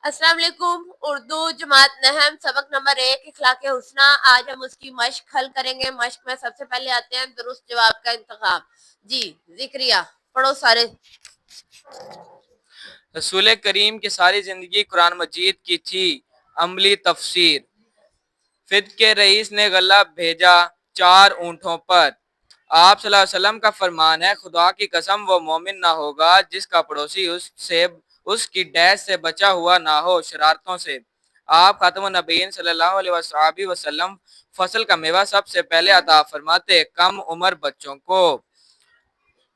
अस्सलाम वालेकुम। उर्दू जमात नहम सबक नंबर 1 इखलाक हुस्ना। आज हम उसकी मश्क हल करेंगे। मश्क में सबसे पहले आते हैं दुरुस्त जवाब का इंतखाब। जी जिक्रिया पढ़ो सारे। रसूल करीम की सारी जिंदगी कुरान मजीद की थी अमली तफसीर। फिद के रईस ने गला भेजा 4 ऊँटों पर। आप सल्लल्लाहु अलैहि वसल्लम का फरमान है, खुदा की कसम वो मोमिन ना होगा जिसका पड़ोसी उससे उसकी डैश से बचा हुआ ना हो, शरारतों से। आप खातमुन नबीयीन सल्लल्लाहु अलैहि वसल्लम फसल का मेवा सबसे पहले अता फरमाते कम उम्र बच्चों को।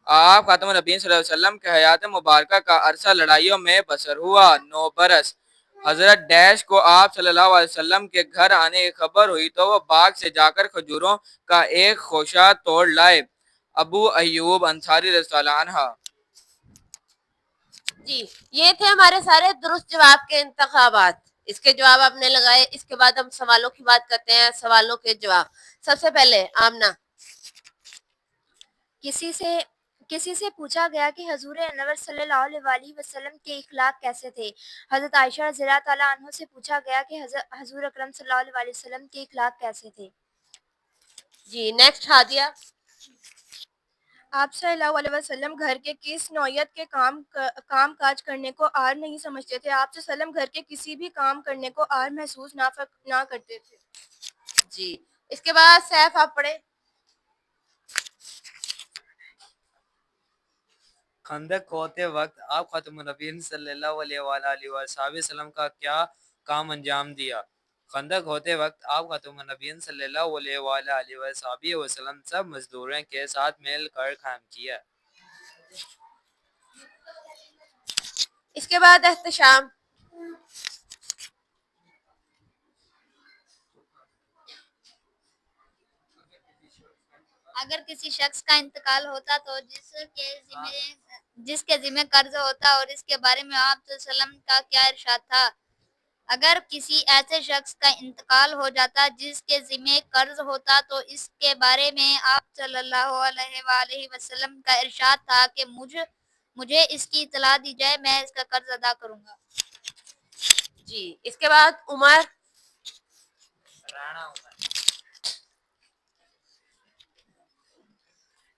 आप खातमुन नबीयीन सल्लल्लाहु अलैहि वसल्लम के हयात मुबारका का अरसा लड़ाइयों में बसर हुआ 9 बरस। हजरत डैश को आप सल्लल्लाहु अलैहि वसल्लम के घर आने की खबर हुई तो वो बाग से जाकर खजूरों का एक खोशा तोड़ लाए। अबू अयूब अंसारी रज़ियल्लाहु अन्हा। जी ये थे हमारे सारे दुरुस्त जवाब के इंतखाबात। इसके जवाब आपने लगाए। इसके बाद हम सवालों की बात करते हैं। सवालों के जवाब। सबसे पहले आमना। किसी से किसी से पूछा गया कि हजूर अनवर सल्लल्लाहु अलैहि वसल्लम के इखलाक कैसे थे। हजरत आयशा रज़ियल्लाहु तआला अन्हा से पूछा गया कि हजूर अकरम सल्लल्लाहु अलैहि वसल्लम के इखलाक कैसे थे। जी नेक्स्ट हादिया। आप सल्लल्लाहु अलैहि वसल्लम घर के किस नौयत के काम काज करने को आर नहीं समझते थे। आप सल्लम घर के किसी भी काम करने को आर महसूस ना करते थे। जी इसके बाद सैफ आप पढ़े। खंदक होते वक्त आप खातमुन नबीयीन सल्लल्लाहु अलैहि वसल्लम का क्या काम अंजाम दिया। खंदक होते वक्त आप खातमुन नबीयीन सल्लल्लाहु अलैहि वसल्लम सब मजदूरों के साथ मिलकर काम किया। इसके बाद एहतशाम। अगर किसी शख्स का इंतकाल होता तो जिसके जिम्मे कर्ज होता और इसके बारे में आप सल्लम का क्या इरशाद था। अगर किसी ऐसे शख्स का इंतकाल हो जाता जिसके जिम्मे कर्ज होता तो इसके बारे में आप सल्लल्लाहु अलैहि वसल्लम का इरशाद था कि मुझे इसकी इतला दी जाए, मैं इसका कर्ज अदा करूंगा। जी इसके बाद उमर।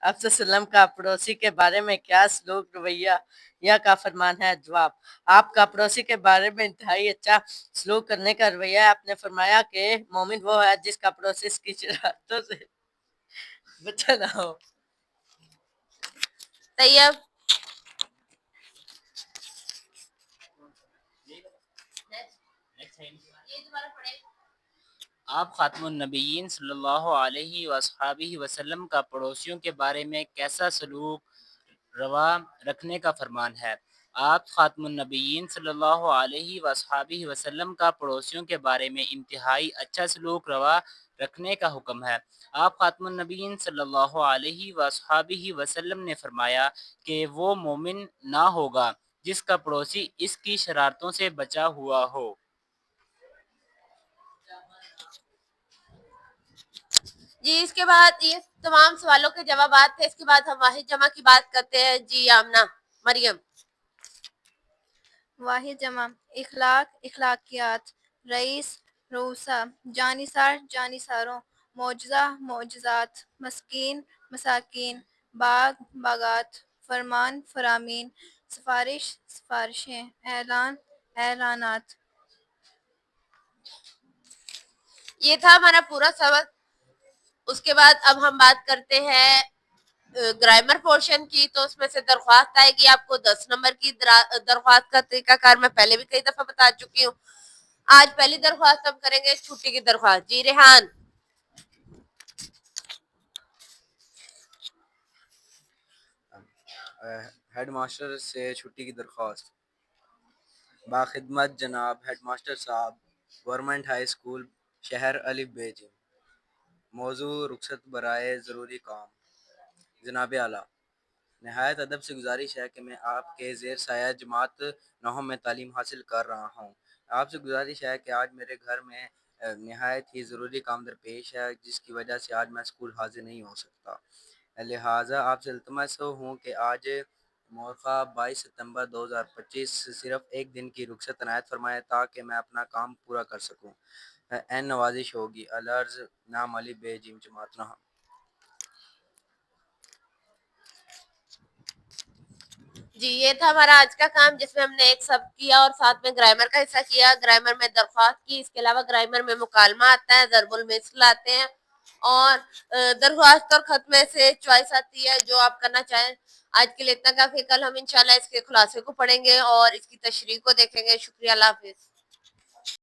आप वसल्लम का पड़ोसी के बारे में क्या सलूक रवैया या का फरमान है। जवाब। आपका पड़ोसी के बारे में इंतहाई अच्छा सलूक करने का रवैया है। आपने फरमाया कि मोमिन वो है जिसका पड़ोसी इसकी शरारतों से बचा ना हो। तैयब। आप खातमुन नबीयीन सल्लल्लाहु अलैहि वसल्लम का पड़ोसियों के बारे में कैसा सलूक रवा रखने का फरमान है। आप खातमुन नबीयीन सल्लल्लाहु अलैहि वसल्लम का पड़ोसियों के बारे में इंतहाई अच्छा सलूक रवा रखने का हुक्म है। आप खातमुन नबीयीन सल्लल्लाहु अलैहि वसल्लम ने फरमाया कि वो मोमिन ना होगा जिसका पड़ोसी इसकी शरारतों से बचा हुआ हो। जी इसके बाद ये तमाम सवालों के जवाब थे। इसके बाद हम वाहिद जमा की बात करते हैं। जी आमना मरियम। वाहिद जमा इखलाक इखलाकियात रईस रूसा जानिसार जानिसारों मौजज़ा मौजज़ात मस्कीन मसाकीन बाग बागात फरमान फरामीन सिफारिश सिफारिशें ऐलान ऐलानात। ये था हमारा पूरा सबक। उसके बाद अब हम बात करते हैं ग्रामर पोर्शन की। तो उसमें से दरख्वास्त आएगी आपको 10 नंबर की। दरख्वास्त का तरीकाकार मैं पहले भी कई दफा बता चुकी हूँ। आज पहली दरख्वास्त हम करेंगे छुट्टी की दरख्वास्त। जी रेहान। हेड मास्टर से छुट्टी की दरख्वास्त। बाखिदमत जनाब हेड मास्टर साहब, गवर्नमेंट हाई स्कूल शहर अली बेजिंग। मौजू रुखसत बराए ज़रूरी काम। जनाब आला, नहायत अदब से गुजारिश है कि मैं आपके ज़ेर साया जमात नौहों में तालीम हासिल कर रहा हूँ। आपसे गुजारिश है कि आज मेरे घर में नहायत ही ज़रूरी काम दरपेश है जिसकी वजह से आज मैं स्कूल हाजिर नहीं हो सकता। लिहाजा आपसे इल्तमस हूँ कि आज مورخہ 22 ستمبر 2025 صرف ایک دن کی رخصت عنایت فرمائے تاکہ میں اپنا کام پورا کر سکوں. این نوازش ہوگی. العرض نام علی بے جیم جماعت نہ. جی یہ تھا ہمارا آج کا کام جس میں ہم نے ایک سب کیا اور ساتھ میں گرامر کا حصہ کیا. گرامر میں درخواست کی, اس کے علاوہ گرامر میں مکالمہ آتا ہے, ضرب المثل آتے ہیں اور درخواست اور خط میں سے چوائس آتی ہے جو آپ کرنا چاہیں. آج کے لیے اتنا کافی. کل ہم انشاءاللہ اس کے خلاصے کو پڑھیں گے اور اس کی تشریح کو دیکھیں گے. شکریہ, اللہ حافظ.